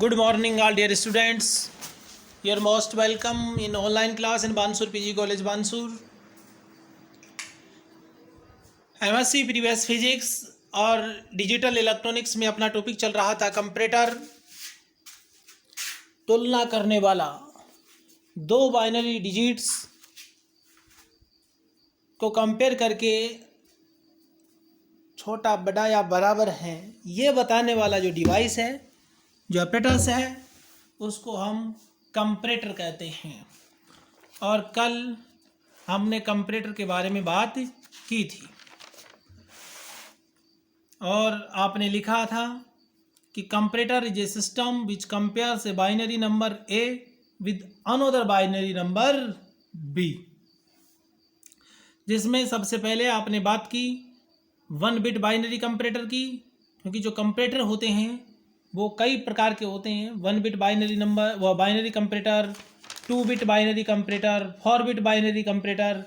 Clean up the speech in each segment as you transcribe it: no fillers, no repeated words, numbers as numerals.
Good morning, all dear students. You are most welcome in online class in Bansur PG College, Bansur. MSc previous physics और digital electronics में अपना topic चल रहा था comparator, तुलना करने वाला। दो बाइनरी डिजिट्स को कंपेयर करके छोटा, बड़ा या बराबर है ये बताने वाला जो डिवाइस है, जो ऑपरेटर्स है, उसको हम कंपैरेटर कहते हैं। और कल हमने कंपैरेटर के बारे में बात की थी और आपने लिखा था कि comparator is a system which compares a binary number A with another binary number B, जिसमें सबसे पहले आपने बात की 1 बिट बाइनरी कंपैरेटर की, क्योंकि जो कंपैरेटर होते हैं वो कई प्रकार के होते हैं। 1 बिट बाइनरी नंबर व binary comparator, 2 bit binary comparator, 4 bit binary comparator,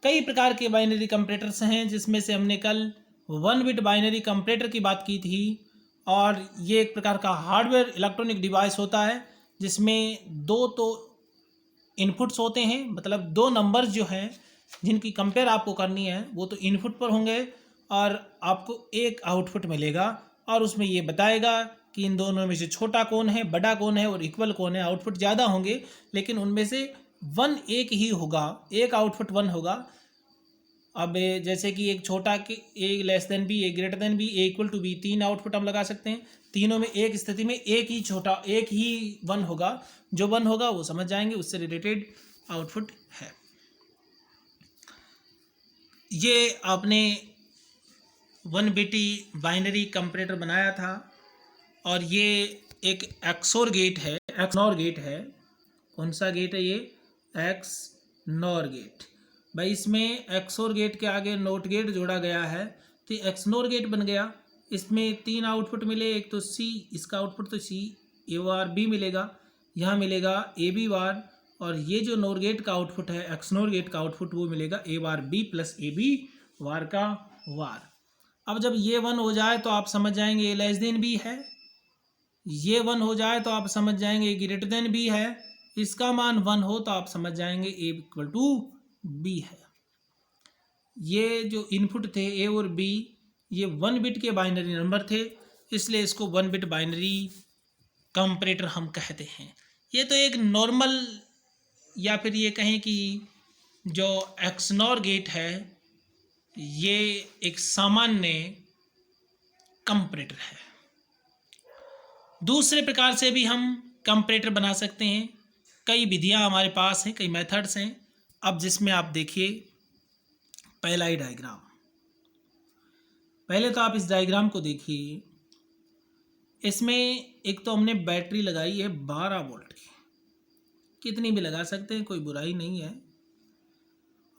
कई प्रकार के बाइनरी कंपैरेटर्स हैं, जिसमें से हमने कल 1 बिट बाइनरी कंपैरेटर की बात की थी। और ये एक प्रकार का हार्डवेयर इलेक्ट्रॉनिक डिवाइस होता है जिसमें दो तो इनपुट्स होते हैं, मतलब दो नंबर्स जो हैं जिनकी कंपेयर आपको करनी है वो तो इनपुट पर होंगे और आपको एक आउटपुट मिलेगा और उसमें ये बताएगा कि इन दोनों में से छोटा कौन है, बड़ा कौन है और इक्वल कौन है। आउटपुट ज़्यादा होंगे लेकिन उनमें से 1 एक ही होगा, एक आउटपुट 1 होगा। अब जैसे कि एक छोटा के A less than B, A greater than B, A equal to B, 3 output हम लगा सकते हैं। तीनों में एक स्थिति में एक ही छोटा, एक ही 1 होगा। जो 1 होगा वो समझ जाएंगे, उससे रिलेटेड आउटपुट है। ये आपने 1 बिट बाइनरी कंपैरेटर बनाया था और ये एक एक्सोर गेट है, एक्सनॉर गेट है। कौन सा गेट है ये? XNOR gate. भाई इसमें एक्सोर गेट के आगे नोट गेट जोड़ा गया है तो एक्सनॉर गेट बन गया। इसमें 3 आउटपुट मिले, एक तो सी, इसका आउटपुट तो सी ए बार बी मिलेगा, यहाँ मिलेगा ए बी बार, और ये जो नोर गेट का आउटपुट है, एक्सनोर गेट का आउटपुट, वो मिलेगा ए bar B plus A B वार का वार। अब जब ये 1 हो जाए तो आप समझ जाएंगे ए लेस देन बी है, ये 1 हो जाए तो आप समझ जाएंगे ए ग्रेटर देन बी है, इसका मान 1 हो तो आप समझ जाएंगे ए इक्वल टू बी है। ये जो इनपुट थे ए और बी, ये 1 बिट के बाइनरी नंबर थे, इसलिए इसको 1 बिट बाइनरी कंपैरेटर हम कहते हैं। ये तो एक नॉर्मल, या फिर ये कहें कि जो एक्सनॉर गेट है ये एक सामान्य कंपैरेटर है। दूसरे प्रकार से भी हम कंपैरेटर बना सकते हैं, कई विधियां हमारे पास हैं, कई मेथड्स हैं। अब जिसमें आप देखिए पहला ही डायग्राम, पहले तो आप इस डायग्राम को देखिए। इसमें एक तो हमने बैटरी लगाई है 12 वोल्ट की, कितनी भी लगा सकते हैं, कोई बुराई नहीं है।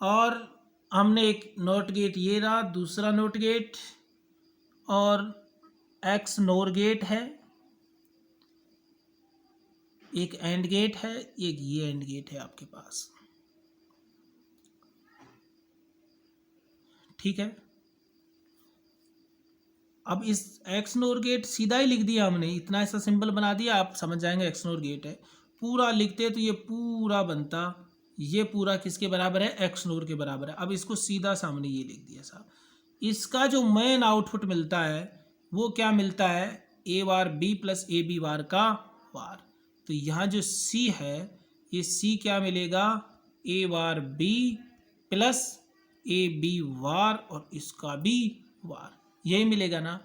और हमने एक नोट गेट ये रहा, दूसरा नोट गेट, और एक्स नोर गेट है, एक एंड गेट है, एक ये एंड गेट है आपके पास, ठीक है। अब इस एक्स नोर गेट सीधा ही लिख दिया हमने, इतना ऐसा सिंबल बना दिया, आप समझ जाएंगे एक्स नोर गेट है। पूरा लिखते तो ये पूरा बनता, ये पूरा किसके बराबर है? एक्स नोर के बराबर है। अब इसको सीधा सामने ये लिख दिया साहब। इसका जो मेन आउटपुट मिलता है वो क्या मिलता है? A bar B plus A B bar का वार। तो यहाँ जो सी है, ये सी क्या मिलेगा? ए bar B plus A B वार और इसका भी वार, यही मिलेगा ना।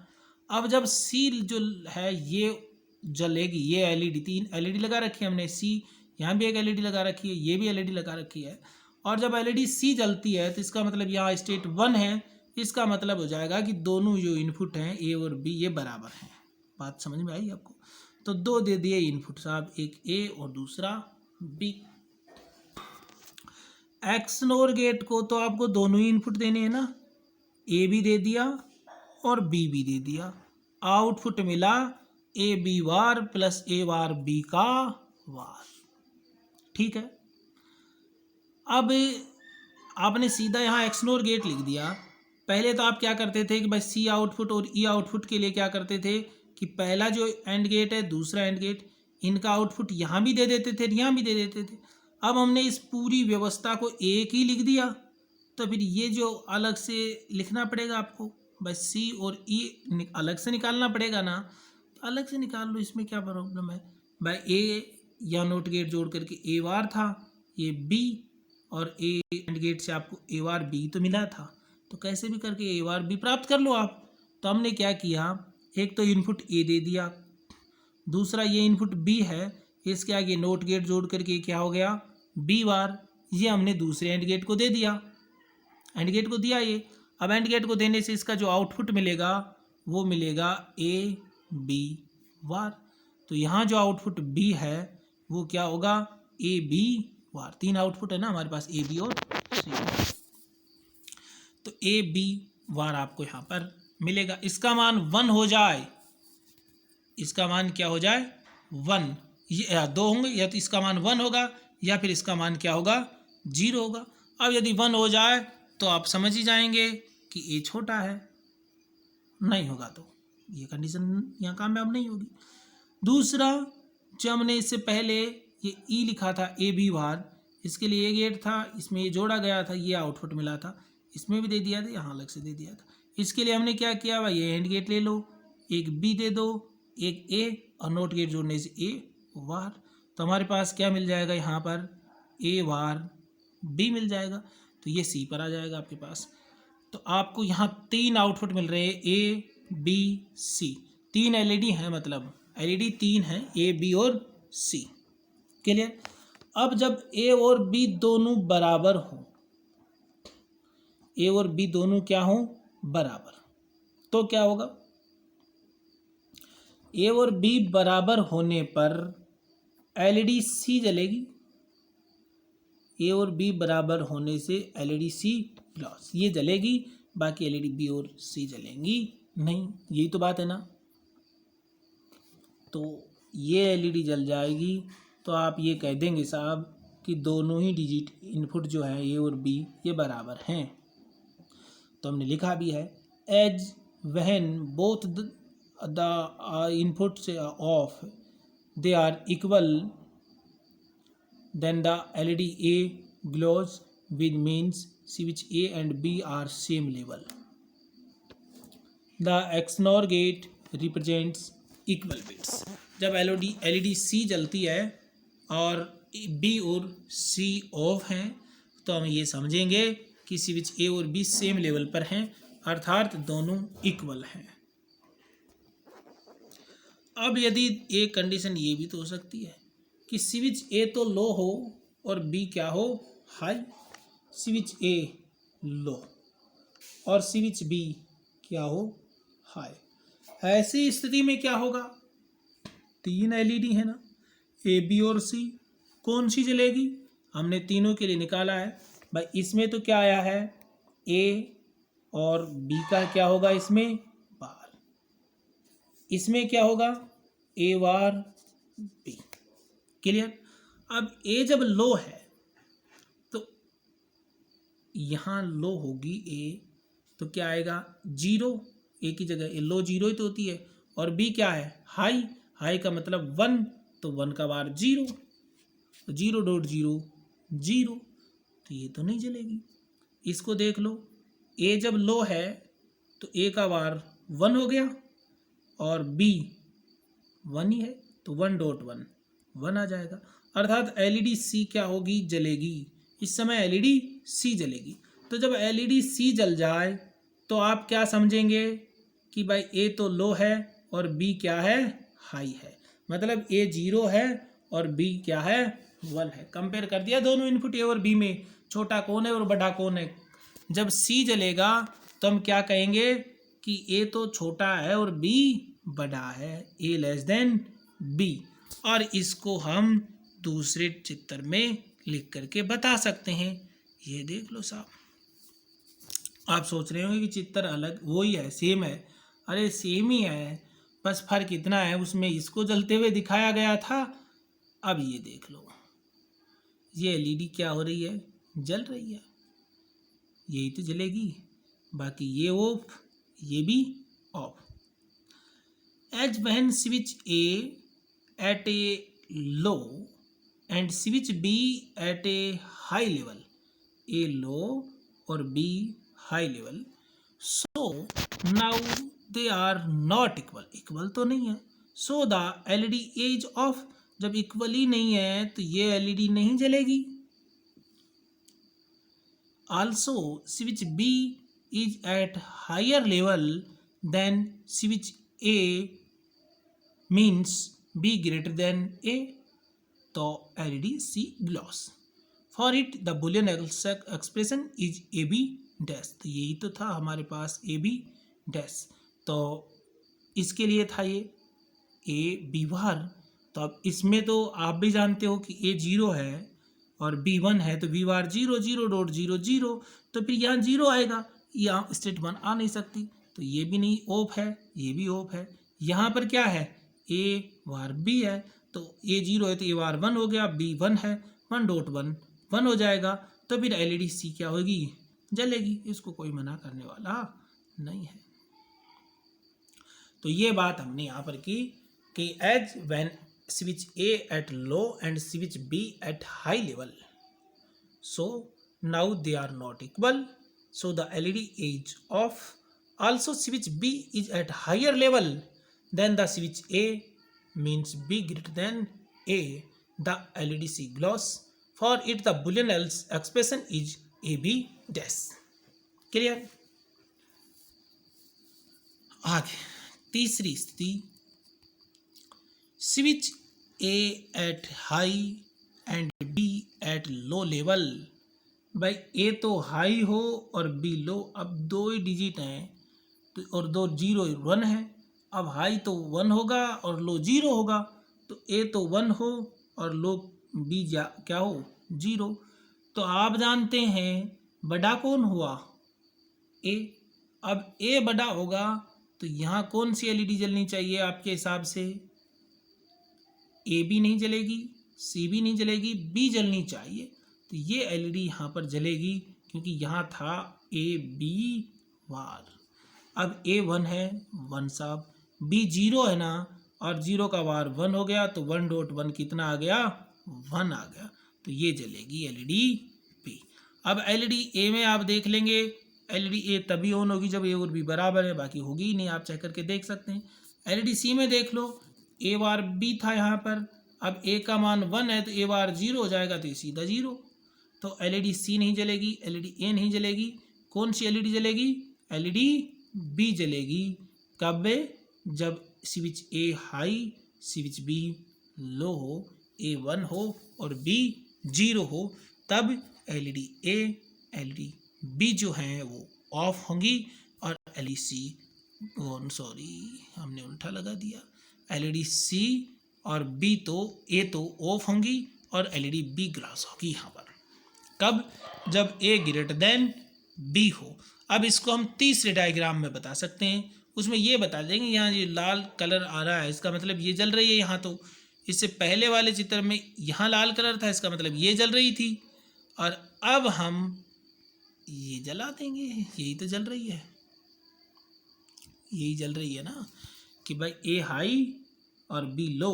अब जब सी जो है ये जलेगी, ये एलईडी, 3 एलईडी लगा रखी है हमने, सी यहाँ भी एक एलईडी लगा रखी है, ये भी एलईडी लगा रखी है। और जब एलईडी सी जलती है तो इसका मतलब यहाँ स्टेट 1 है, इसका मतलब हो जाएगा कि दोनों जो इनपुट हैं ए और बी ये बराबर हैं। बात समझ में आई आपको? तो 2 दे दिए इनपुट साहब, एक ए और दूसरा बी। एक्सनोर गेट को तो आपको दोनों ही इनपुट देने हैं ना, ए भी दे दिया और बी भी दे दिया। आउटपुट मिला A B bar plus A bar B का वार, ठीक है। अब आपने सीधा यहाँ एक्सनोर गेट लिख दिया। पहले तो आप क्या करते थे कि भाई सी आउटपुट और ई आउटपुट के लिए क्या करते थे? कि पहला जो एंड गेट है, दूसरा एंड गेट, इनका आउटपुट यहाँ भी दे देते थे, यहाँ भी दे देते थे। अब हमने इस पूरी व्यवस्था को एक ही लिख दिया, तो फिर ये जो अलग से लिखना पड़ेगा आपको, बस सी और ई अलग से निकालना पड़ेगा ना, तो अलग से निकाल लो, इसमें क्या प्रॉब्लम है भाई। ए या नोट गेट जोड़ करके ए बार था, ये बी, और ए एंड गेट से आपको ए बार बी तो मिला था, तो कैसे भी करके ए बार बी प्राप्त कर लो आप। तो हमने क्या किया, एक तो इनपुट ए दे दिया, दूसरा ये इनपुट बी है, इसके आगे नोट गेट जोड़ करके क्या हो गया, बी बार, ये हमने दूसरे एंड गेट को दे दिया, एंड गेट को दिया ये। अब एंड गेट को देने से इसका जो आउटपुट मिलेगा वो मिलेगा ए बी बार। तो यहाँ जो आउटपुट बी है वो क्या होगा, ए बी बार। तीन आउटपुट है ना हमारे पास, ए बी और सी, तो ए बी बार आपको यहाँ पर मिलेगा। इसका मान 1 हो जाए, इसका मान क्या हो जाए 1, ये या 2 होंगे, या तो इसका मान 1 होगा या फिर इसका मान क्या होगा 0 होगा। अब यदि 1 हो जाए तो आप समझ ही जाएंगे कि ए छोटा है, नहीं होगा तो ये कंडीशन यहाँ कामयाब नहीं होगी। दूसरा, जो हमने इससे पहले ये ई लिखा था ए बी बार, इसके लिए ये गेट था, इसमें ये जोड़ा गया था, ये आउटपुट मिला था, इसमें भी दे दिया था, यहाँ अलग से दे दिया था। इसके लिए हमने क्या किया भाई, ये एंड गेट ले लो, एक बी दे दो, एक ए, और नोट गेट जोड़ने से ए बार, तो हमारे पास क्या मिल जाएगा यहाँ पर, ए बार बी मिल जाएगा, तो ये सी पर आ जाएगा आपके पास। तो आपको यहाँ 3 आउटपुट मिल रहे हैं, ए बी सी, 3 एलईडी हैं, मतलब एलईडी 3 हैं, ए बी और सी, क्लियर। अब जब ए और बी दोनों बराबर हों, ए और बी दोनों क्या हों बराबर, तो क्या होगा, ए और बी बराबर होने पर एलईडी सी जलेगी, ए और बी बराबर होने से एलईडी सी लॉस, ये जलेगी, बाकी एलईडी बी और सी जलेंगी नहीं, यही तो बात है ना। तो ये एलईडी जल जाएगी, तो आप ये कह देंगे साहब कि दोनों ही डिजिट इनपुट जो है ए और बी ये बराबर हैं। तो हमने लिखा भी है, as when both the inputs of they are equal then the LED A glows with means which A and B are same level. The XNOR gate represents equal bits. जब LED C जलती है और B और C of हैं, तो हम ये समझेंगे कि स्विच A और B सेम लेवल पर हैं, अर्थात दोनों इक्वल हैं। अब यदि एक कंडीशन ये भी तो हो सकती है कि स्विच ए तो लो हो और बी क्या हो हाई, स्विच ए लो और स्विच बी क्या हो हाई, ऐसी स्थिति में क्या होगा, 3 एलईडी है ना, ए बी और सी, कौन सी जलेगी, हमने तीनों के लिए निकाला है भाई। इसमें तो क्या आया है, ए और बी का क्या होगा इसमें बार, इसमें क्या होगा ए बार बी, क्लियर। अब ए जब लो है तो यहाँ लो होगी ए, तो क्या आएगा 0, ए की जगह ए लो 0 ही तो होती है, और बी क्या है हाई, हाई का मतलब 1, तो 1 का बार 0, तो 0.0 0, तो ये तो नहीं जलेगी। इसको देख लो, ए जब लो है तो ए का बार 1 हो गया और बी 1 ही है, तो 1.1 1 आ जाएगा, अर्थात एलईडी सी क्या होगी जलेगी, इस समय एलईडी सी जलेगी। तो जब एलईडी सी जल जाए तो आप क्या समझेंगे कि भाई ए तो लो है और बी क्या है हाई है, मतलब ए 0 है और बी क्या है 1 है। कंपेयर कर दिया दोनों इनपुट ए और बी में, छोटा कौन है और बड़ा कौन है। जब सी जलेगा तो हम क्या कहेंगे कि ए तो छोटा है और बी बड़ा है, ए लेस देन बी, और इसको हम दूसरे चित्र में लिख करके बता सकते हैं। ये देख लो साहब, आप सोच रहे होंगे कि चित्र अलग, वो ही है सेम है, अरे सेम ही है, बस फर्क इतना है उसमें इसको जलते हुए दिखाया गया था। अब ये देख लो, ये एलईडी क्या हो रही है जल रही है, यही तो जलेगी, बाकी ये ऑफ ये भी off. As when switch A at a low and switch B at a high level, A low और B high level, so now they are not equal, equal तो नहीं है, so the LED as off, जब equal ही नहीं है तो ये एलईडी नहीं जलेगी। Also switch B is at higher level than switch A means B greater than A, तो LED C gloss, for it the boolean expression is AB dash, तो यही तो था हमारे पास AB dash, तो इसके लिए था ये A B बार, तो अब इसमें तो आप भी जानते हो कि A 0 है और बी 1 है, तो वी बार 0 0 डॉट 0 0, तो फिर यहाँ 0 आएगा, यहाँ स्टेट 1 आ नहीं सकती, तो ये भी नहीं ऑफ है, ये भी ऑफ है। यहाँ पर क्या है, ए बार बी है, तो ए 0 है तो ए बार 1 हो गया, बी 1 है, 1 डॉट 1 1 हो जाएगा, तो फिर एलईडी सी क्या होगी, जलेगी, इसको कोई मना करने वाला नहीं है। तो ये बात हमने यहाँ पर की कि as when switch A at low and switch B at high level, so now they are not equal, so the LED is off. Also switch B is at higher level than the switch A means B greater than A, the LED C gloss, for it the boolean else expression is AB dash. Clear? आगे तीसरी स्थिति, switch A at high and B at low level, भाई ए तो high हो और B लो, अब दो ही डिजिट हैं तो और दो 0 1 है, अब हाई तो 1 होगा और लो 0 होगा, तो ए तो 1 हो और लो बी क्या हो 0, तो आप जानते हैं बड़ा कौन हुआ, ए, अब ए बड़ा होगा तो यहाँ कौन सी एलईडी जलनी चाहिए आपके हिसाब से, ए भी नहीं जलेगी, सी भी नहीं जलेगी, बी जलनी चाहिए, तो ये एलईडी यहाँ पर जलेगी क्योंकि यहाँ था ए बी वार, अब ए 1 है 1 साहब, बी 0 है ना, और 0 का वार 1 हो गया, तो 1 डॉट 1 कितना आ गया 1 आ गया, तो ये जलेगी एलईडी बी। अब एलईडी ए में आप देख लेंगे, एलईडी ए तभी ऑन होगी जब ए और बी बराबर है, बाकी होगी ही नहीं, आप चेक करके देख सकते हैं। एलईडी सी में देख लो, ए बार बी था यहाँ पर, अब ए का मान 1 है तो ए बार 0 हो जाएगा, तो ये सीधा 0, तो एलईडी सी नहीं जलेगी, एलईडी ए नहीं जलेगी, कौन सी एलईडी जलेगी, एलईडी बी जलेगी, कब, जब switch A high switch B low हो, ए 1 हो और बी 0 हो, तब एलईडी ए एलईडी बी जो हैं वो ऑफ होंगी, और एलईडी सी, सॉरी हमने उल्टा लगा दिया, एलईडी सी और बी तो ए तो ऑफ होंगी और एलईडी बी ग्लास होगी यहाँ पर, कब, जब ए ग्रेटर देन बी हो। अब इसको हम तीसरे डायग्राम में बता सकते हैं, उसमें ये बता देंगे, यहाँ ये लाल कलर आ रहा है इसका मतलब ये जल रही है, यहाँ तो इससे पहले वाले चित्र में यहाँ लाल कलर था, इसका मतलब ये जल रही थी, और अब हम ये जला देंगे, यही तो जल रही है, यही जल रही है ना, कि भाई ए हाई और बी लो,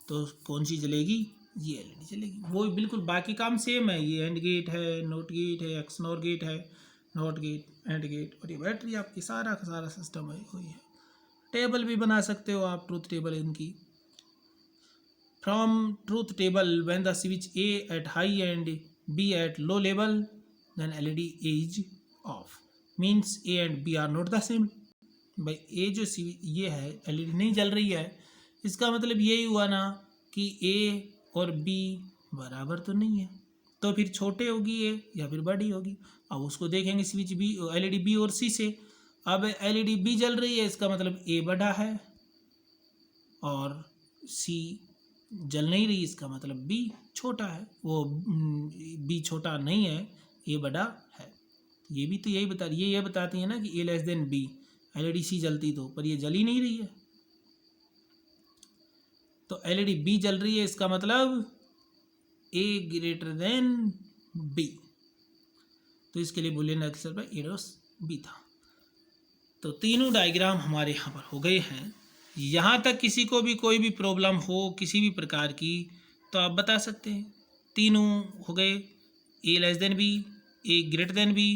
तो कौन सी जलेगी, ये एलईडी जलेगी, वो बिल्कुल बाकी काम सेम है, ये एंड गेट है, नोट गेट है, एक्सनोर गेट है, नोट गेट, एंड गेट, और ये बैटरी आपकी सारा का सारा सिस्टम है, वही है। टेबल भी बना सकते हो आप, ट्रूथ टेबल इनकी, from truth table when the switch A at high and B at low level then LED is off, means A and B are not the same, भाई ए जो ये है एलईडी नहीं जल रही है, इसका मतलब यही हुआ ना कि ए और बी बराबर तो नहीं है, तो फिर छोटे होगी ए या फिर बड़ी होगी। अब उसको देखेंगे स्विच बी एलईडी बी और सी से, अब एलईडी बी जल रही है, इसका मतलब ए बड़ा है और सी जल नहीं रही, इसका मतलब बी छोटा है, वो बी छोटा नहीं है, ए बड़ा है। ये भी तो यही बता रही है, ये बताती है ना कि ए लेस देन बी, एलईडी सी जलती तो, पर ये जल ही नहीं रही है, तो एलईडी बी जल रही है, इसका मतलब ए ग्रेटर देन बी, तो इसके लिए बुलियन आंसर पर एरोस बी था। तो तीनों डायग्राम हमारे यहाँ पर हो गए हैं। यहाँ तक किसी को भी कोई भी प्रॉब्लम हो किसी भी प्रकार की तो आप बता सकते हैं। तीनों हो गए, A less than B, A greater than B,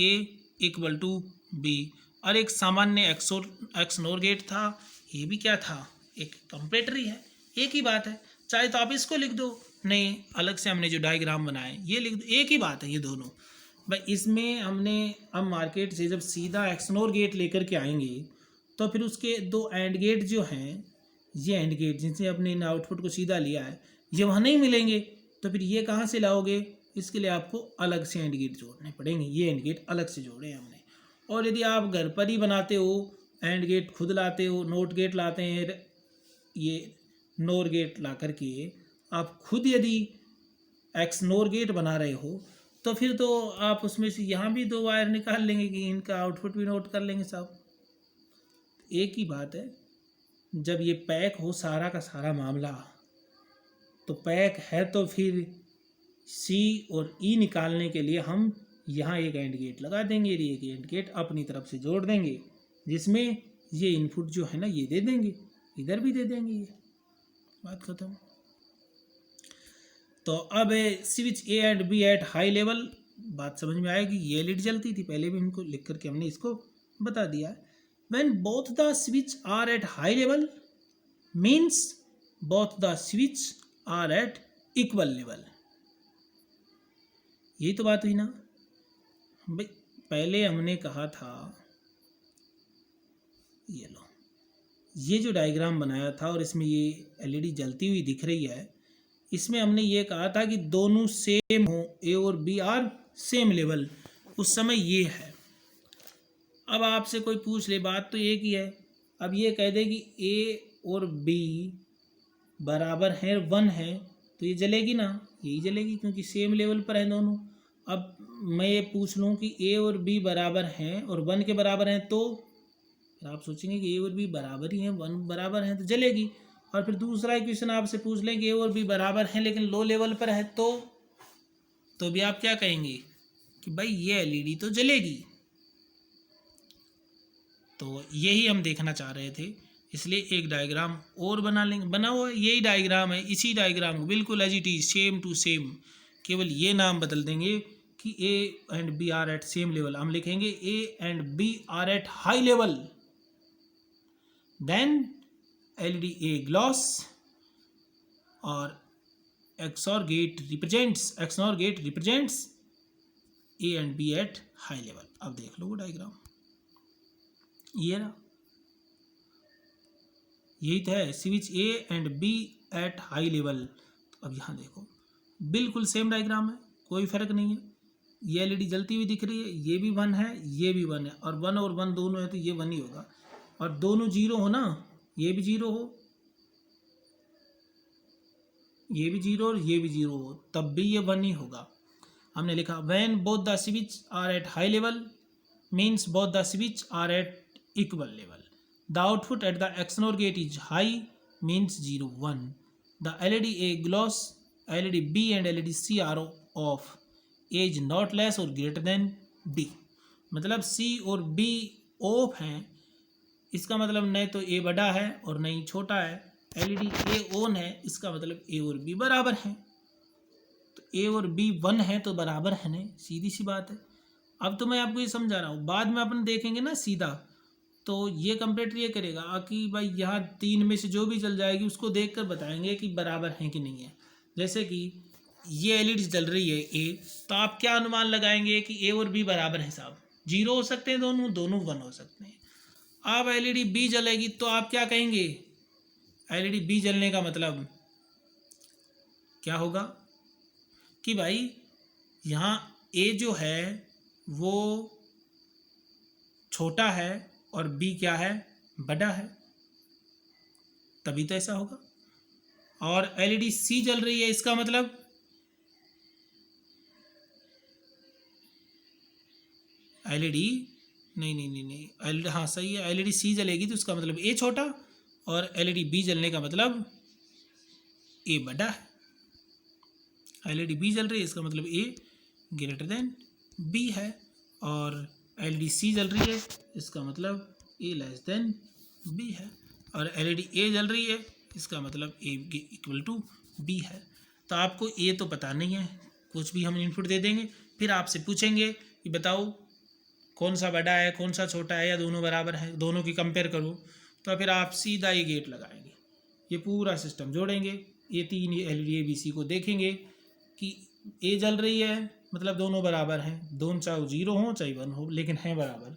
A equal to B. और एक सामान्य एक्सनोर गेट था, ये भी क्या था, एक कंपैरेटरी है, एक ही बात है। चाहे तो आप इसको लिख दो, नहीं अलग से हमने जो डायग्राम बनाए ये लिख दो, एक ही बात है ये दोनों। भाई इसमें हमने अब मार्केट से जब सीधा एक्सनोर गेट लेकर के आएंगे तो फिर उसके दो एंड गेट जो हैं, ये एंड गेट जिनसे अपने इन आउटपुट को सीधा लिया है, ये वहाँ नहीं मिलेंगे। तो फिर ये कहाँ से लाओगे, इसके लिए आपको अलग से एंड गेट जोड़ने पड़ेंगे। ये एंड गेट अलग से जोड़े हैं हमने। और यदि आप घर पर ही बनाते हो, एंड गेट खुद लाते हो, नोट गेट लाते हैं, ये नोर गेट ला करके आप खुद यदि एक्स नोर गेट बना रहे हो तो फिर तो आप उसमें से यहाँ भी दो वायर निकाल लेंगे कि इनका आउटपुट भी नोट कर लेंगे साहब। एक ही बात है, जब ये पैक हो सारा का सारा मामला, तो पैक है तो फिर सी और ई निकालने के लिए हम यहाँ एक एंड गेट लगा देंगे, एक एंड गेट अपनी तरफ से जोड़ देंगे, जिसमें ये इनपुट जो है ना ये दे देंगे, इधर भी दे देंगे, ये बात खत्म। तो अब switch A and B at high level, बात समझ में आएगी। ये एलईडी जलती थी, पहले भी इनको लिख करके हमने इसको बता दिया। When both the switch are at high level means both the switch are at equal level. यही तो बात हुई ना भाई। पहले हमने कहा था, ये लो ये जो डायग्राम बनाया था और इसमें ये एलईडी जलती हुई दिख रही है, इसमें हमने ये कहा था कि दोनों सेम हो, ए और बी आर सेम लेवल। उस समय ये है। अब आपसे कोई पूछ ले, बात तो एक ही है। अब ये कह दे कि ए और बी बराबर हैं, 1 है, तो ये जलेगी ना, यही जलेगी क्योंकि सेम लेवल पर हैं दोनों। अब मैं ये पूछ लूँ कि ए और बी बराबर हैं और 1 के बराबर हैं, तो आप सोचेंगे कि ए और बी बराबर ही हैं, 1 बराबर हैं, तो जलेगी। और फिर दूसरा इक्वेशन आपसे पूछ लें कि ए और बी बराबर हैं लेकिन लो लेवल पर है, तो भी आप क्या कहेंगे कि भाई ये एलईडी तो जलेगी। तो यही हम देखना चाह रहे थे, इसलिए एक डायग्राम और बना लेंगे। बना हुआ यही डायग्राम है, इसी डायग्राम को बिल्कुल as it is same to same, केवल ये नाम बदल देंगे कि A and B are at same level. हम लिखेंगे A and B are at high level, then LED A glows और XOR gate represents A and B at high level. अब देख लो वो डायग्राम, ये रहा, यही तो है, switch A and B at high level. अब यहाँ देखो बिल्कुल सेम डायग्राम है, कोई फर्क नहीं है। ये एलईडी जलती हुई दिख रही है, ये भी 1 है, ये भी 1 है, और 1 और 1 दोनों है तो ये 1 ही होगा। और दोनों 0 हो ना, ये भी 0 हो, ये भी 0 और ये भी 0 हो, तब भी ये 1 ही होगा। हमने लिखा when both the switch are at high level means both the switch are at equal level. The output at the XNOR gate is high means 0 1। The LED A glows, LED B and LED C are off as not less और greater than D. मतलब C और B of हैं, इसका मतलब नहीं तो ए बड़ा है और नहीं छोटा है। एलईडी ए ऑन है, इसका मतलब ए और बी बराबर हैं। तो ए और बी 1 है तो बराबर है नहीं, सीधी सी बात है। अब तो मैं आपको ये समझा रहा हूँ, बाद में अपन देखेंगे ना सीधा, तो ये कंपेरेटर ये करेगा कि भाई यहाँ 3 में से जो भी चल जाएगी उसको देखकर बताएंगे कि बराबर हैं कि नहीं है। जैसे कि ये एलईडी जल रही है ए, तो आप क्या अनुमान लगाएंगे कि ए और बी बराबर हैं साहब, 0 हो सकते हैं दोनों, दोनों 1 हो सकते हैं। अब एलईडी बी जलेगी तो आप क्या कहेंगे, एलईडी बी जलने का मतलब क्या होगा कि भाई यहाँ ए जो है वो छोटा है और बी क्या है, बड़ा है, तभी तो ऐसा होगा। और एलईडी सी जल रही है, इसका मतलब एलईडी नहीं, हाँ सही है, एलईडी सी जलेगी तो इसका मतलब ए छोटा, और एलईडी बी जलने का मतलब ए बड़ा है। एलईडी बी जल रही है, इसका मतलब ए ग्रेटर देन बी है, और एलईडी सी जल रही है, इसका मतलब ए लेस देन बी है। और एलईडी ए जल रही है, इसका मतलब ए इक्वल टू बी है। तो आपको ए तो पता नहीं है, कुछ भी हम इनपुट दे देंगे, फिर आपसे पूछेंगे कि बताओ कौन सा बड़ा है कौन सा छोटा है या दोनों बराबर है, दोनों की कंपेयर करो। तो फिर आप सीधा ये गेट लगाएंगे, ये पूरा सिस्टम जोड़ेंगे, ये 3 एलईडी ABC को देखेंगे कि ए जल रही है मतलब दोनों बराबर हैं, दोनों चाहे 0 हो चाहे 1 हो लेकिन हैं बराबर।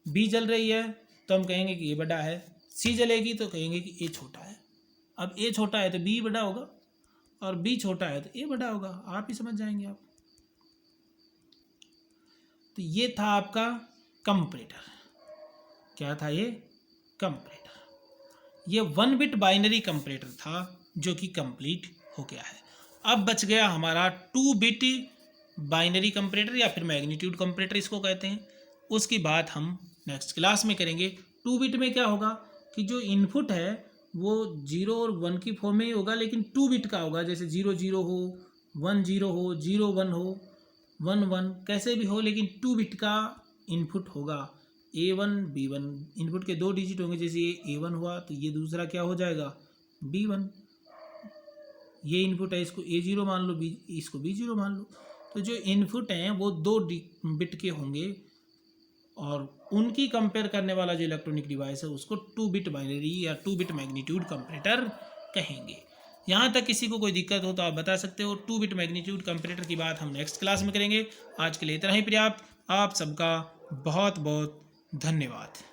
बी जल रही है तो हम कहेंगे कि ए बड़ा है, सी जलेगी तो कहेंगे कि ए छोटा है। अब ए छोटा है तो बी बड़ा होगा और बी छोटा है तो ए बड़ा होगा, आप ही समझ जाएंगे आप। तो ये था आपका कंपैरेटर। क्या था ये? कंपैरेटर। ये 1 बिट बाइनरी कंपैरेटर था जो कि कंप्लीट हो गया है। अब बच गया हमारा 2 बिट बाइनरी कंपैरेटर या फिर मैग्नीट्यूड कंपैरेटर इसको कहते हैं। उसकी बात हम नेक्स्ट क्लास में करेंगे। 2 बिट में क्या होगा कि जो इनपुट है वो 0 और 1 की फॉर्म में ही होगा, लेकिन 2 बिट का होगा, जैसे 0 0 हो, 1 0 हो, 0 1 हो, 1 1 कैसे भी हो, लेकिन 2 बिट का इनपुट होगा। A1 B1 इनपुट के 2 डिजिट होंगे, जैसे ये A1 हुआ तो ये दूसरा क्या हो जाएगा B1। ये इनपुट है, इसको A0 मान लो, इसको B0 मान लो। तो जो इनपुट हैं वो 2 बिट के होंगे और उनकी कंपेयर करने वाला जो इलेक्ट्रॉनिक डिवाइस है उसको 2 बिट बाइनरी या 2 बिट मैग्नीट्यूड कंपैरेटर कहेंगे। यहाँ तक किसी को कोई दिक्कत हो तो आप बता सकते हो। 2 बिट मैग्नीट्यूड कंपैरेटर की बात हम नेक्स्ट क्लास में करेंगे। आज के लिए इतना ही पर्याप्त। आप सबका बहुत बहुत धन्यवाद।